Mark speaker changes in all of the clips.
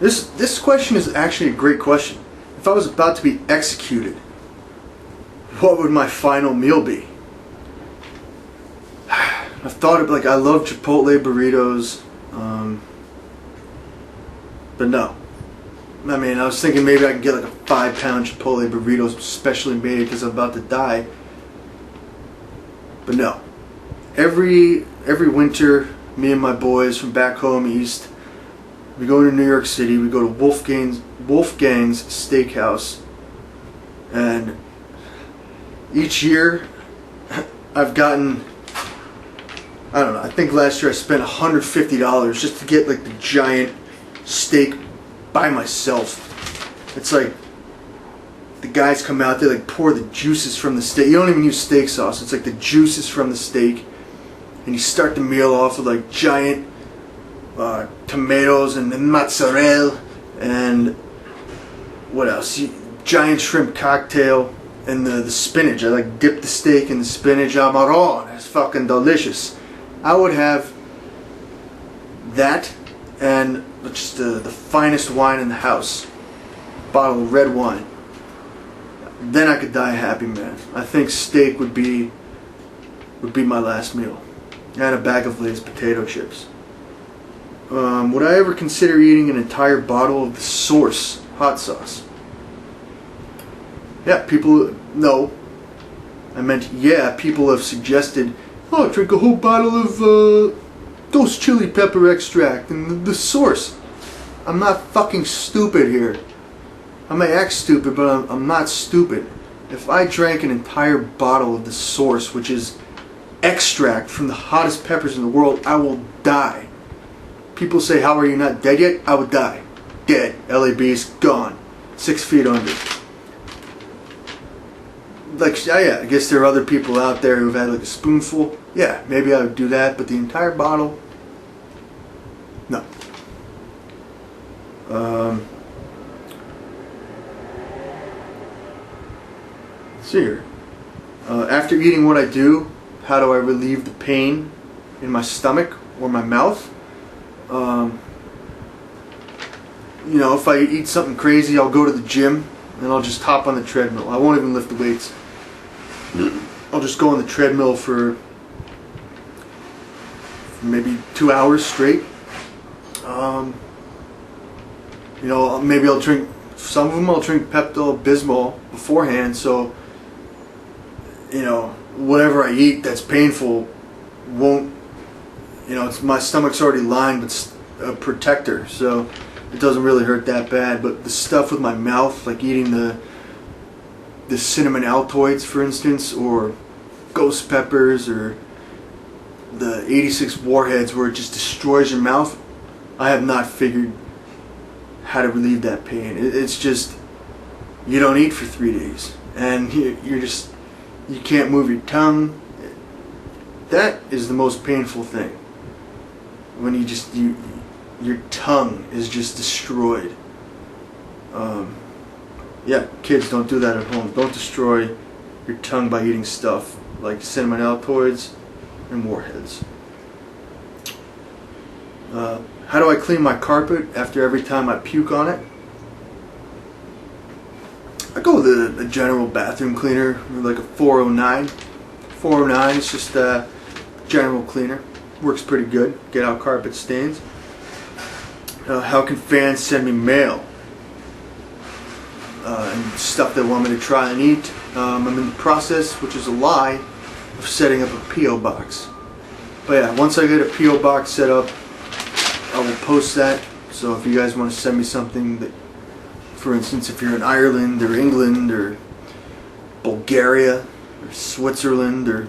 Speaker 1: This question is actually a great question. If I was about to be executed, what would my final meal be? I've thought of, like, I love Chipotle burritos, but no. I mean, I was thinking maybe I can get like a 5-pound Chipotle burrito specially made because I'm about to die. But no. Every winter, me and my boys from back home east, we go to New York City. We go to Wolfgang's Steakhouse, and each year I've gotten, I don't know, I think last year I spent $150 just to get like the giant steak by myself. It's like the guys come out, they like pour the juices from the steak. You don't even use steak sauce. It's like the juices from the steak, and you start the meal off with like giant tomatoes and mozzarella and what else? Giant shrimp cocktail and the spinach. I like dip the steak in the spinach. Amarone. It's fucking delicious. I would have that and just the finest wine in the house. Bottle of red wine. Then I could die a happy man. I think steak would be my last meal. And a bag of Lay's potato chips. Would I ever consider eating an entire bottle of the Source hot sauce? Yeah, people, no. I meant, yeah, people have suggested, oh, drink a whole bottle of Ghost chili pepper extract and the Source. I'm not fucking stupid here. I may act stupid, but I'm not stupid. If I drank an entire bottle of the Source, which is extract from the hottest peppers in the world, I will die. People say, how are you not dead yet? I would die. Dead. LAB's gone. 6 feet under. Like, yeah, I guess there are other people out there who've had like a spoonful. Yeah, maybe I would do that, but the entire bottle, no. Let's see here. After eating what I do, how do I relieve the pain in my stomach or my mouth? You know, if I eat something crazy, I'll go to the gym and I'll just hop on the treadmill. I won't even lift the weights. I'll just go on the treadmill for maybe 2 hours straight. You know, maybe I'll drink, some of them I'll drink Pepto-Bismol beforehand, so, you know, whatever I eat that's painful won't, you know, my stomach's already lined with a protector, so it doesn't really hurt that bad. But the stuff with my mouth, like eating the cinnamon Altoids, for instance, or ghost peppers, or the 86 warheads where it just destroys your mouth, I have not figured how to relieve that pain. It's just, you don't eat for 3 days, and you can't move your tongue. That is the most painful thing. When your tongue is just destroyed. Yeah, kids, don't do that at home. Don't destroy your tongue by eating stuff like cinnamon Altoids and warheads. How do I clean my carpet after every time I puke on it? I go with a general bathroom cleaner, like a 409. 409 is just a general cleaner. Works pretty good. Get out carpet stains. How can fans send me mail? And stuff they want me to try and eat. I'm in the process, which is a lie, of setting up a P.O. box. But yeah, once I get a P.O. box set up, I will post that. So if you guys want to send me something that, for instance, if you're in Ireland or England or Bulgaria or Switzerland or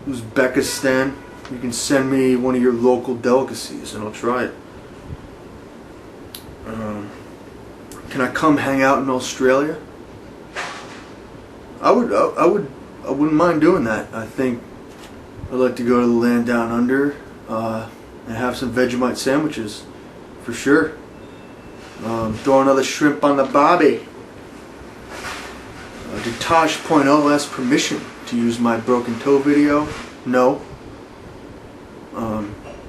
Speaker 1: Uzbekistan, you can send me one of your local delicacies and I'll try it. Can I come hang out in Australia? I wouldn't mind doing that. I think I'd like to go to the land down under and have some Vegemite sandwiches, for sure. Throw another shrimp on the barbie. Did Tosh.0 ask permission to use my broken toe video? No.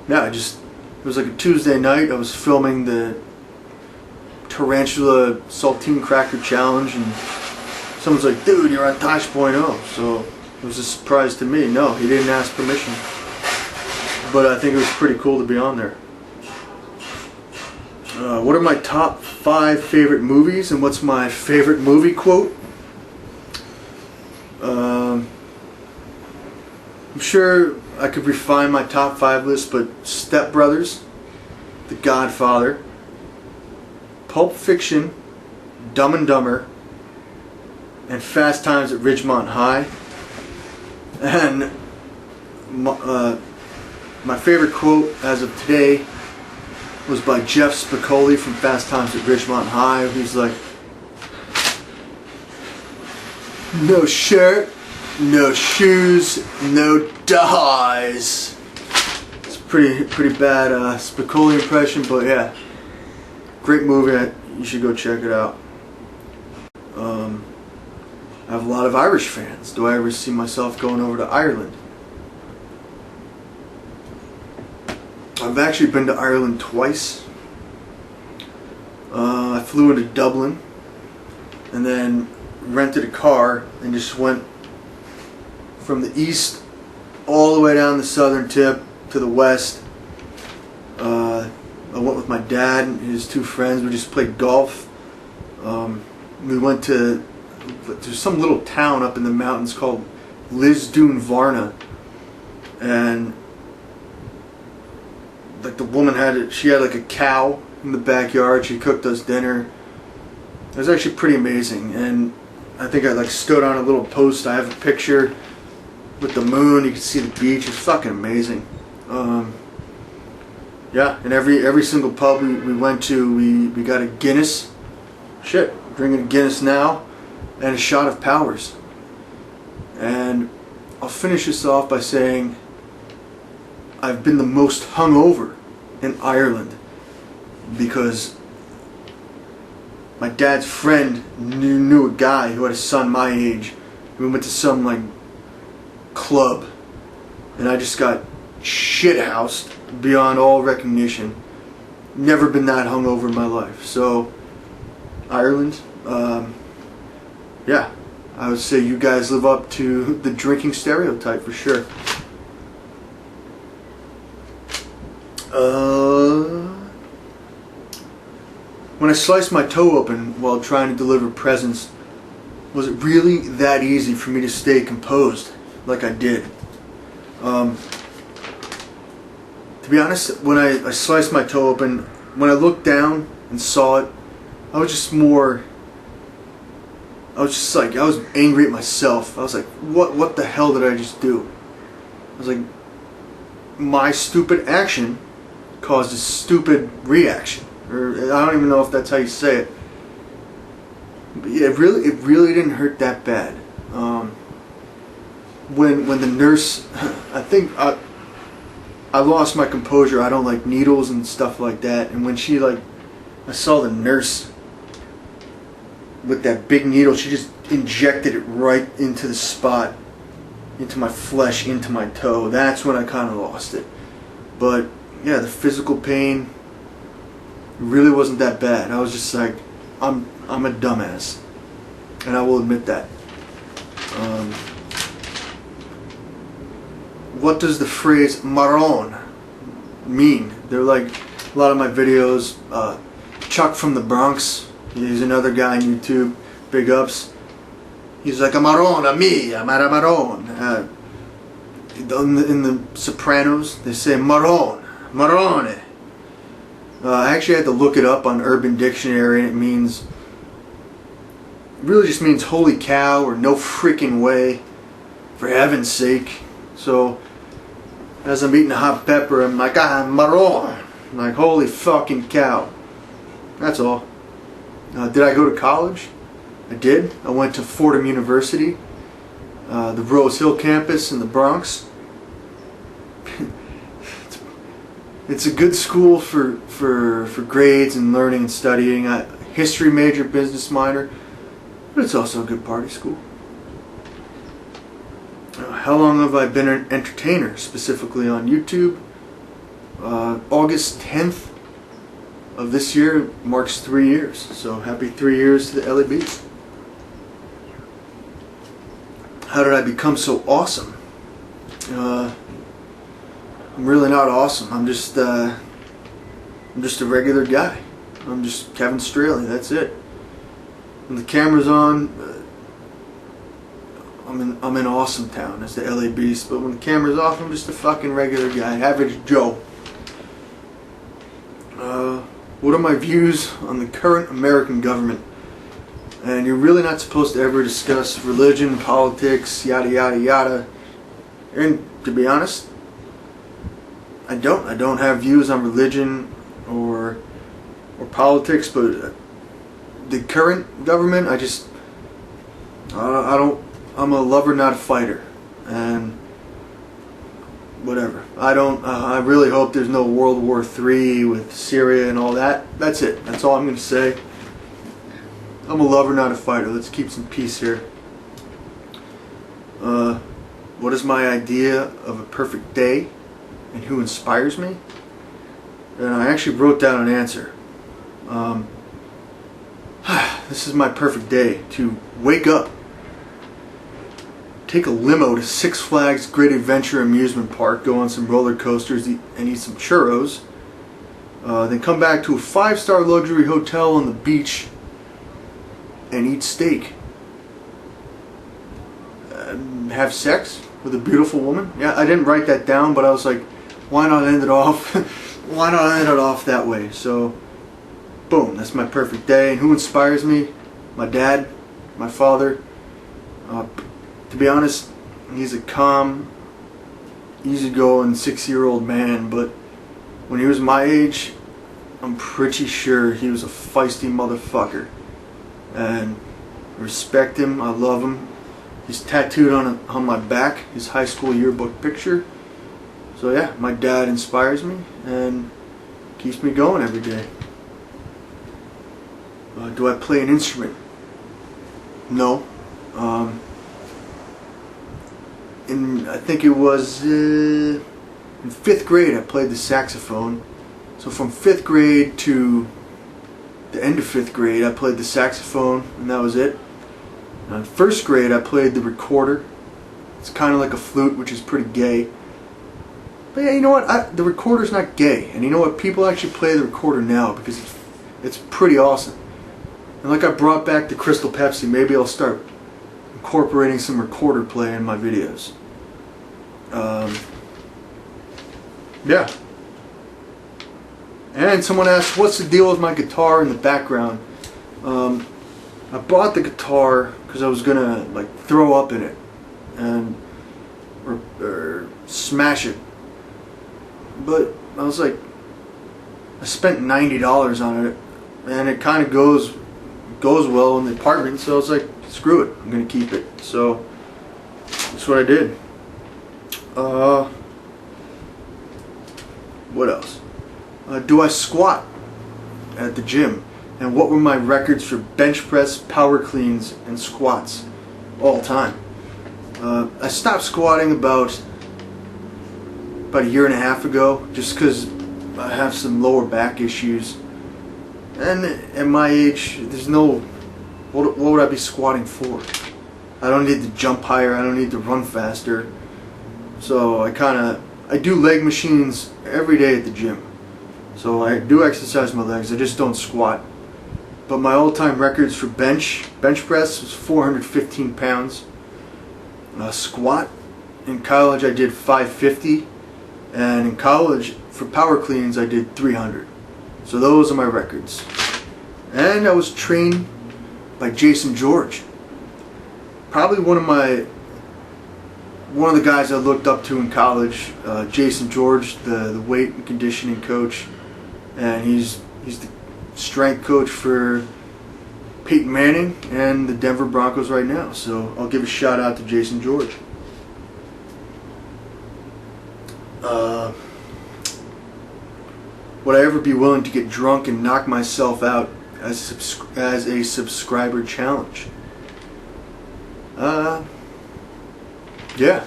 Speaker 1: Yeah, it was like a Tuesday night. I was filming the Tarantula Saltine Cracker Challenge, and someone's like, dude, you're on Tosh.0. So it was a surprise to me. No, he didn't ask permission. But I think it was pretty cool to be on there. What are my top 5 favorite movies, and what's my favorite movie quote? I'm sure I could refine my top 5 list, but Step Brothers, The Godfather, Pulp Fiction, Dumb and Dumber, and Fast Times at Ridgemont High. And my favorite quote as of today was by Jeff Spicoli from Fast Times at Ridgemont High. He's like, no shirt, no shoes, no dies. It's pretty bad Spicoli impression, but yeah, great movie. You should go check it out. I have a lot of Irish fans. Do I ever see myself going over to Ireland? I've actually been to Ireland twice. I flew into Dublin and then rented a car and just went from the east all the way down the southern tip to the west. I went with my dad and his 2 friends. We just played golf. We went to some little town up in the mountains called Lisdoon Varna, and like the woman had like a cow in the backyard. She cooked us dinner. It was actually pretty amazing, and I think I like stood on a little post. I have a picture with the moon. You can see the beach. It's fucking amazing. Yeah, and every single pub we went to, we got a Guinness. Shit, drinking a Guinness now, and a shot of Powers. And I'll finish this off by saying I've been the most hungover in Ireland because my dad's friend knew a guy who had a son my age. We went to some like club, and I just got shithoused beyond all recognition. Never been that hungover in my life. So Ireland, yeah, I would say you guys live up to the drinking stereotype for sure. When I sliced my toe open while trying to deliver presents, was it really that easy for me to stay composed like I did? To be honest, when I sliced my toe open, when I looked down and saw it, I was just like, I was angry at myself. I was like, what the hell did I just do? I was like, my stupid action caused a stupid reaction. Or I don't even know if that's how you say it. But yeah, it really didn't hurt that bad. When the nurse, I think I lost my composure. I don't like needles and stuff like that. And when I saw the nurse with that big needle, she just injected it right into the spot, into my flesh, into my toe. That's when I kind of lost it. But yeah, the physical pain really wasn't that bad. I was just like, I'm a dumbass, and I will admit that. What does the phrase marron mean? They're like a lot of my videos. Chuck from the Bronx, he's another guy on YouTube, big ups. He's like, a marron, a me, a marron. In the Sopranos, they say marron, marrone. I actually had to look it up on Urban Dictionary, and it really just means holy cow or no freaking way, for heaven's sake. So as I'm eating a hot pepper, I'm like, marron. I'm like, holy fucking cow. That's all. Did I go to college? I did. I went to Fordham University, the Rose Hill campus in the Bronx. It's a good school for grades and learning and studying. History major, business minor, but it's also a good party school. How long have I been an entertainer, specifically on YouTube? August 10th of this year marks 3 years. So happy 3 years to the LABs. How did I become so awesome? I'm really not awesome. I'm just a regular guy. I'm just Kevin Straley. That's it. When the camera's on, I'm in Awesome Town as the LA Beast. But when the camera's off, I'm just a fucking regular guy, average Joe. What are my views on the current American government? And you're really not supposed to ever discuss religion, politics, yada yada yada. And to be honest, I don't have views on religion or politics, but the current government, I don't. I'm a lover, not a fighter, and whatever. I really hope there's no World War III with Syria and all that. That's it. That's all I'm going to say. I'm a lover, not a fighter. Let's keep some peace here. What is my idea of a perfect day, and who inspires me? And I actually wrote down an answer. This is my perfect day: to wake up, take a limo to Six Flags Great Adventure Amusement Park, go on some roller coasters and eat some churros, then come back to a 5-star luxury hotel on the beach and eat steak. Have sex with a beautiful woman. Yeah, I didn't write that down, but I was like, why not end it off? Why not end it off that way? So, boom, that's my perfect day. And who inspires me? My dad, my father. To be honest, he's a calm, easygoing 6-year-old man, but when he was my age, I'm pretty sure he was a feisty motherfucker. And I respect him, I love him. He's tattooed on my back, his high school yearbook picture. So yeah, my dad inspires me and keeps me going every day. Do I play an instrument? No. I think it was in 5th grade I played the saxophone. So from 5th grade to the end of 5th grade I played the saxophone, and that was it. In 1st grade I played the recorder. It's kind of like a flute, which is pretty gay. But yeah, you know what? The recorder's not gay. And you know what? People actually play the recorder now because it's pretty awesome. And like I brought back the Crystal Pepsi, maybe I'll start incorporating some recorder play in my videos. Yeah. And someone asked, what's the deal with my guitar in the background? I bought the guitar because I was gonna like throw up in it and or smash it, but I was like, I spent $90 on it, and it kind of goes well in the apartment, so I was like, screw it, I'm gonna keep it. So that's what I did. What else? Do I squat at the gym? And what were my records for bench press, power cleans, and squats all time? I stopped squatting about a year and a half ago, just because I have some lower back issues. And at my age, there's no, what would I be squatting for? I don't need to jump higher, I don't need to run faster. So I do leg machines every day at the gym. So I do exercise my legs, I just don't squat. But my all-time records for bench press was 415 pounds. Squat, in college I did 550. And in college, for power cleans, I did 300. So those are my records. And I was trained by Jason George. Probably one of the guys I looked up to in college. Jason George, the weight and conditioning coach. And he's the strength coach for Peyton Manning and the Denver Broncos right now. So I'll give a shout out to Jason George. Would I ever be willing to get drunk and knock myself out as a subscriber challenge? Yeah.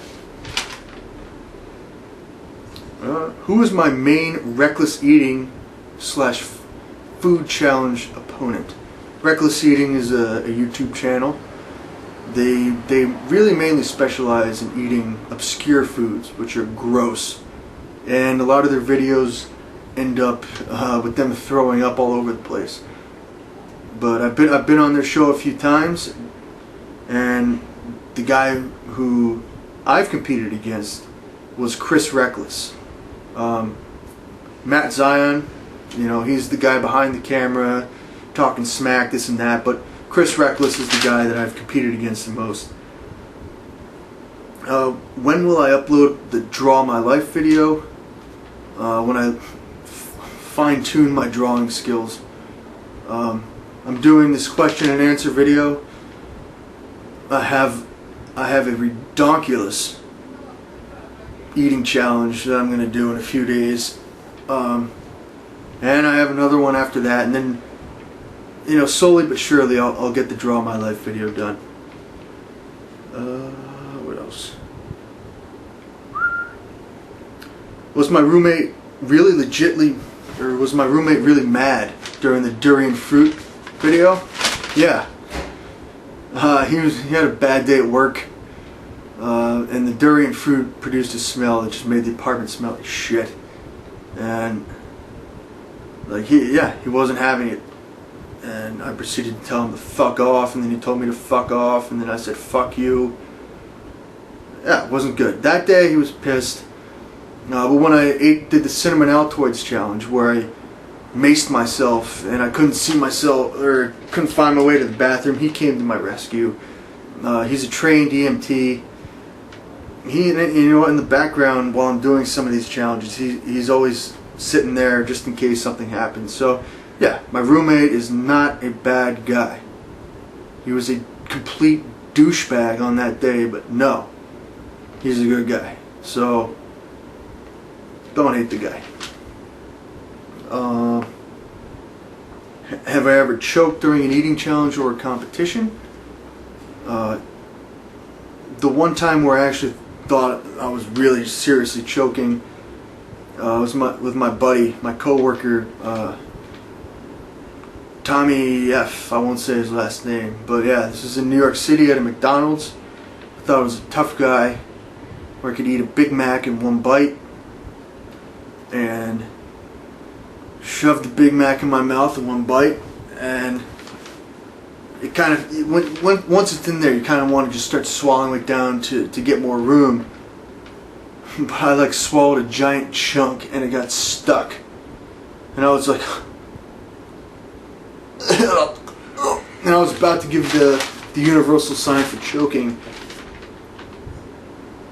Speaker 1: who is my main reckless eating slash food challenge opponent? Reckless Eating is a YouTube channel. They really mainly specialize in eating obscure foods, which are gross, and a lot of their videos end up with them throwing up all over the place. But I've been on their show a few times, and the guy who I've competed against was Chris Reckless. Matt Zion, you know, he's the guy behind the camera talking smack, this and that, but Chris Reckless is the guy that I've competed against the most. When will I upload the Draw My Life video? When I fine-tune my drawing skills. I'm doing this question and answer video. I have a redonkulous eating challenge that I'm going to do in a few days. And I have another one after that, and then, you know, slowly but surely I'll get the Draw My Life video done. What else? Was my roommate really mad during the durian fruit video? Yeah. He had a bad day at work, and the durian fruit produced a smell that just made the apartment smell like shit. And like he wasn't having it. And I proceeded to tell him to fuck off, and then he told me to fuck off, and then I said fuck you. Yeah, it wasn't good. That day he was pissed. But when I did the cinnamon Altoids challenge, where I maced myself and I couldn't see myself, or couldn't find my way to the bathroom, he came to my rescue. He's a trained EMT. You know what, in the background while I'm doing some of these challenges, he's always sitting there just in case something happens. So yeah, my roommate is not a bad guy. He was a complete douchebag on that day, but no, he's a good guy. So don't hate the guy. Have I ever choked during an eating challenge or a competition? The one time where I actually thought I was really seriously choking was with my buddy, my coworker, Tommy F. I won't say his last name, but yeah, this is in New York City at a McDonald's. I thought I was a tough guy, where I could eat a Big Mac in one bite, and shoved the Big Mac in my mouth in one bite, and it kind of, once it's in there, you kind of want to just start swallowing it down to get more room. But I like swallowed a giant chunk and it got stuck, and I was like, and I was about to give the universal sign for choking,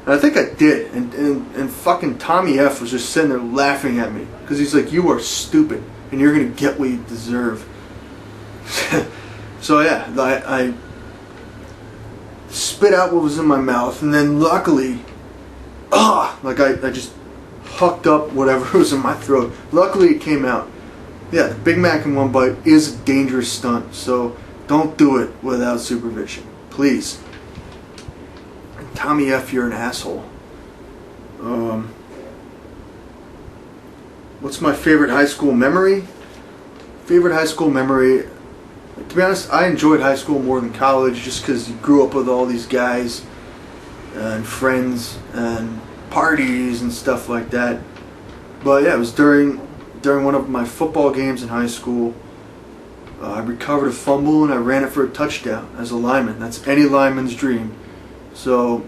Speaker 1: and I think I did, and fucking Tommy F was just sitting there laughing at me, because he's like, you are stupid and you're gonna get what you deserve. So yeah, I spit out what was in my mouth, and then luckily, like I just hucked up whatever was in my throat. Luckily it came out. Yeah, the Big Mac in one bite is a dangerous stunt, so don't do it without supervision, please. Tommy F, you're an asshole. What's my favorite high school memory? Favorite high school memory, to be honest, I enjoyed high school more than college, just because you grew up with all these guys and friends and parties and stuff like that. But yeah, it was during one of my football games in high school. I recovered a fumble and I ran it for a touchdown as a lineman. That's any lineman's dream. So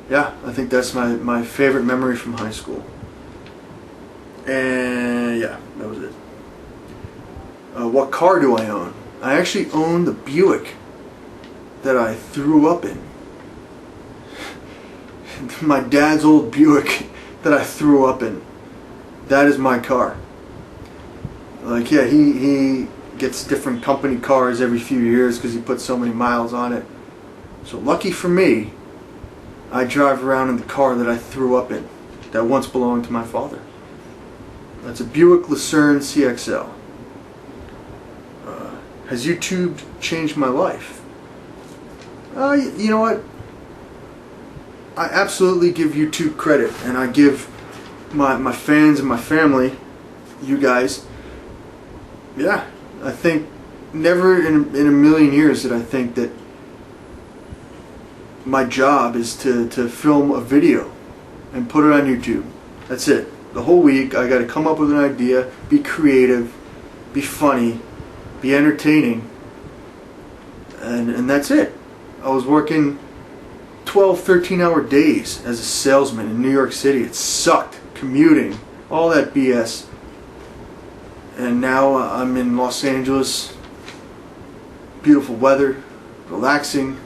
Speaker 1: yeah, I think that's my favorite memory from high school. And yeah, that was it. What car do I own? I actually own the Buick that I threw up in. My dad's old Buick that I threw up in. That is my car. Like, yeah, he gets different company cars every few years because he puts so many miles on it. So lucky for me, I drive around in the car that I threw up in, that once belonged to my father. That's a Buick Lucerne CXL. Has YouTube changed my life? You know what? I absolutely give YouTube credit, and I give my fans and my family, you guys. Yeah, I think never in a million years did I think that my job is to film a video and put it on YouTube. That's it. The whole week I got to come up with an idea, be creative, be funny, be entertaining, and that's it. I was working 12, 13-hour days as a salesman in New York City. It sucked. Commuting, all that BS. And now I'm in Los Angeles. Beautiful weather, relaxing.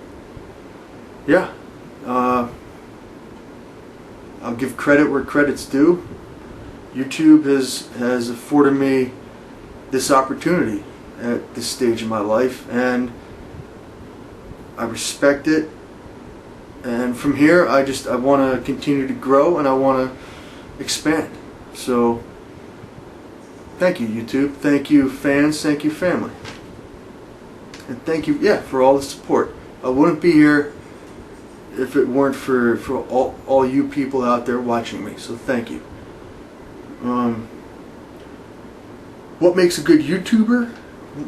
Speaker 1: Yeah. I'll give credit where credit's due. YouTube has afforded me this opportunity at this stage in my life, and I respect it. And from here, I want to continue to grow, and I want to expand. So, thank you, YouTube. Thank you, fans. Thank you, family. And thank you, for all the support. I wouldn't be here if it weren't for all you people out there watching me. So, thank you. What makes a good YouTuber?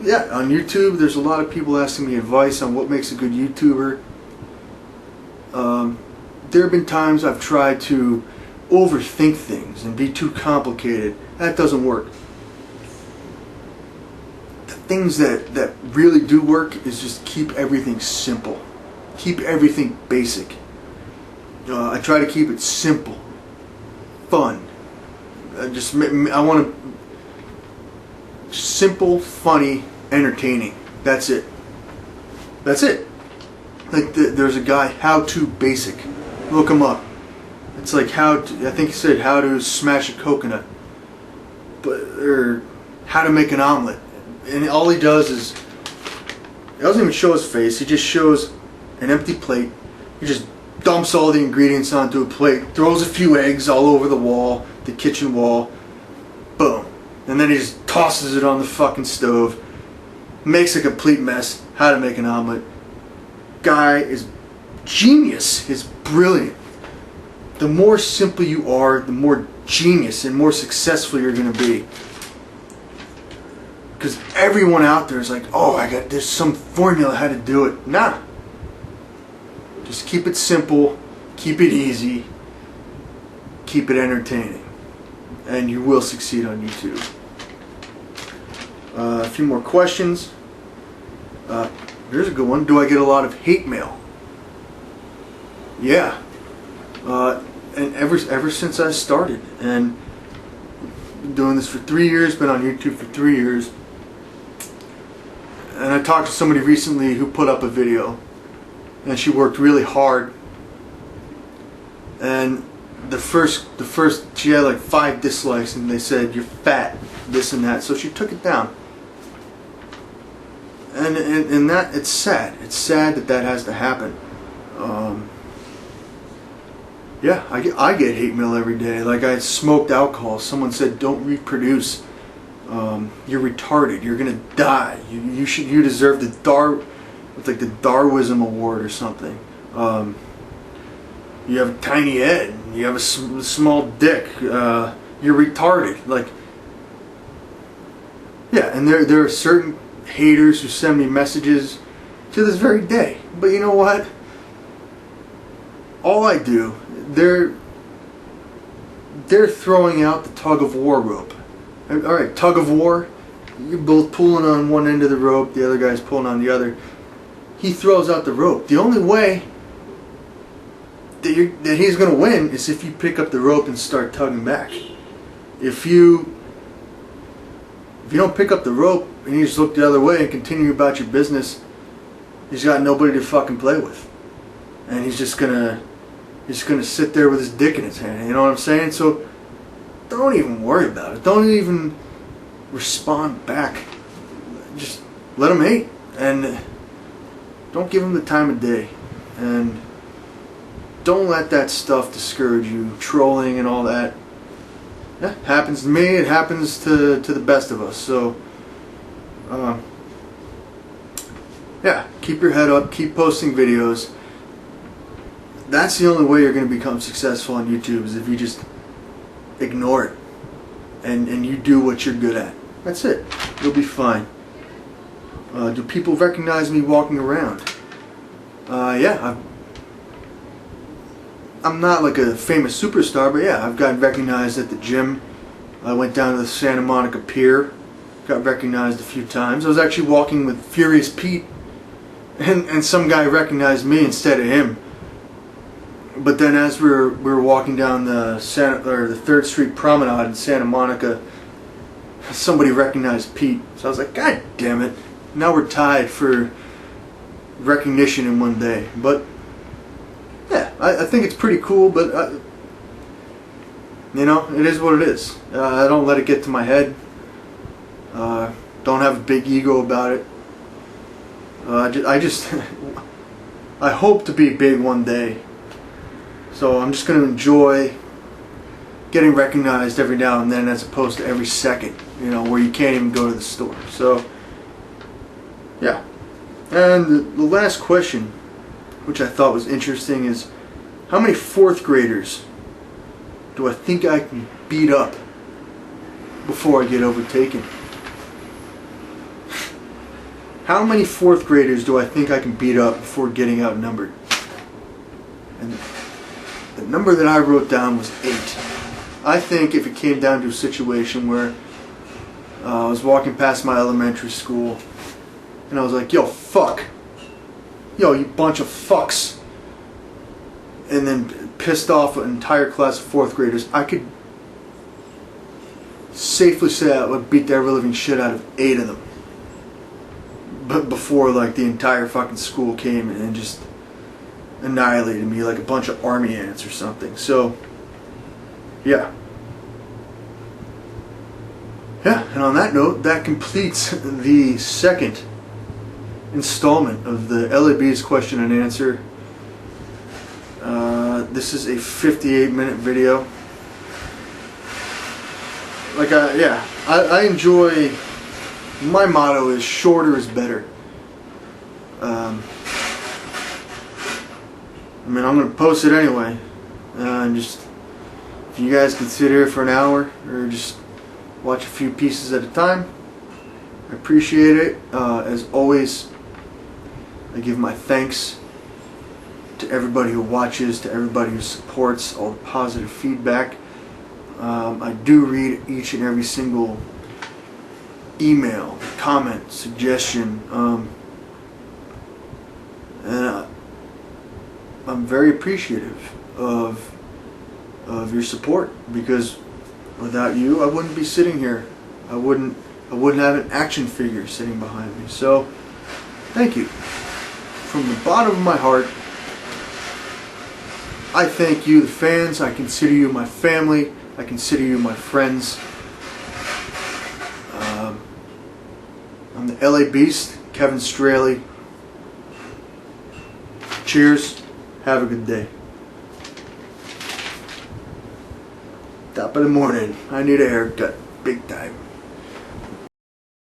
Speaker 1: Yeah, on YouTube, there's a lot of people asking me advice on what makes a good YouTuber. There have been times I've tried to overthink things and be too complicated. That doesn't work. The things that really do work is just keep everything simple. Keep everything basic. I try to keep it simple, fun. I want to simple, funny, entertaining. That's it. That's it. Like there's a guy, How To Basic. Look him up. It's like I think he said how to smash a coconut, or how to make an omelet. And all he does is, he doesn't even show his face. He just shows an empty plate. He just dumps all the ingredients onto a plate, throws a few eggs all over the wall, the kitchen wall. Boom. And then he just tosses it on the fucking stove. Makes a complete mess. How to make an omelet. Guy is genius. He's brilliant. The more simple you are, the more genius and more successful you're going to be. Because everyone out there is like, oh, there's some formula how to do it. Nah. Just keep it simple, keep it easy, keep it entertaining, and you will succeed on YouTube. A few more questions. Here's a good one. Do I get a lot of hate mail? Yeah. And ever since I started, and been doing this for 3 years, been on YouTube for 3 years, and I talked to somebody recently who put up a video, and she worked really hard, and the first she had like 5 dislikes, and they said you're fat, this and that, so she took it down. And that, it's sad. It's sad that has to happen. Yeah, I get hate mail every day. Like, I smoked alcohol. Someone said, "Don't reproduce. You're retarded. You're gonna die. You deserve the Darwinism award or something. You have a tiny head. You have a small dick. You're retarded." Like, yeah, and there are certain haters who send me messages to this very day. But you know what? All I do, they're throwing out the tug of war rope. Alright, tug of war, you're both pulling on one end of the rope, the other guy's pulling on the other. He throws out the rope. The only way that he's going to win is if you pick up the rope and start tugging back. If you don't pick up the rope and you just look the other way and continue about your business, he's got nobody to fucking play with. And he's just gonna sit there with his dick in his hand. You know what I'm saying? So don't even worry about it. Don't even respond back. Just let him hate, and don't give him the time of day. And don't let that stuff discourage you. Trolling and all that. Yeah, it happens to me. It happens to the best of us. So, yeah, keep your head up. Keep posting videos. That's the only way you're going to become successful on YouTube, is if you just ignore it. And you do what you're good at. That's it. You'll be fine. Do people recognize me walking around? Yeah. I'm not like a famous superstar, but yeah, I've gotten recognized at the gym. I went down to the Santa Monica Pier. Got recognized a few times. I was actually walking with Furious Pete, and some guy recognized me instead of him. But then as we were walking down the 3rd Street Promenade in Santa Monica, somebody recognized Pete. So I was like, God damn it. Now we're tied for recognition in one day. But yeah, I think it's pretty cool, but you know, it is what it is. I don't let it get to my head. Don't have a big ego about it. I just I hope to be big one day. So I'm just going to enjoy getting recognized every now and then as opposed to every second, you know, where you can't even go to the store. So, yeah. And the last question, which I thought was interesting, is how many 4th graders do I think I can beat up before I get overtaken? How many 4th graders do I think I can beat up before getting outnumbered? And the number that I wrote down was 8. I think if it came down to a situation where I was walking past my elementary school and I was like, yo, fuck. Yo, you bunch of fucks. And then pissed off an entire class of 4th graders, I could safely say I would beat the ever-living shit out of 8 of them. But before, like, the entire fucking school came and just annihilated me like a bunch of army ants or something. So, yeah. Yeah, and on that note, that completes the 2nd installment of the LAB's question and answer. This is a 58-minute video. Like, I enjoy. My motto is shorter is better. I mean, I'm going to post it anyway. And just, if you guys can sit here for an hour or just watch a few pieces at a time, I appreciate it. As always, I give my thanks to everybody who watches, to everybody who supports, all the positive feedback. I do read each and every single email, comment, suggestion, and I'm very appreciative of your support, because without you I wouldn't be sitting here. I wouldn't have an action figure sitting behind me. So thank you from the bottom of my heart. I thank you, the fans. I consider you my family. I consider you my friends. I'm the LA Beast, Kevin Straley. Cheers. Have a good day. Top of the morning. I need a haircut. Big time.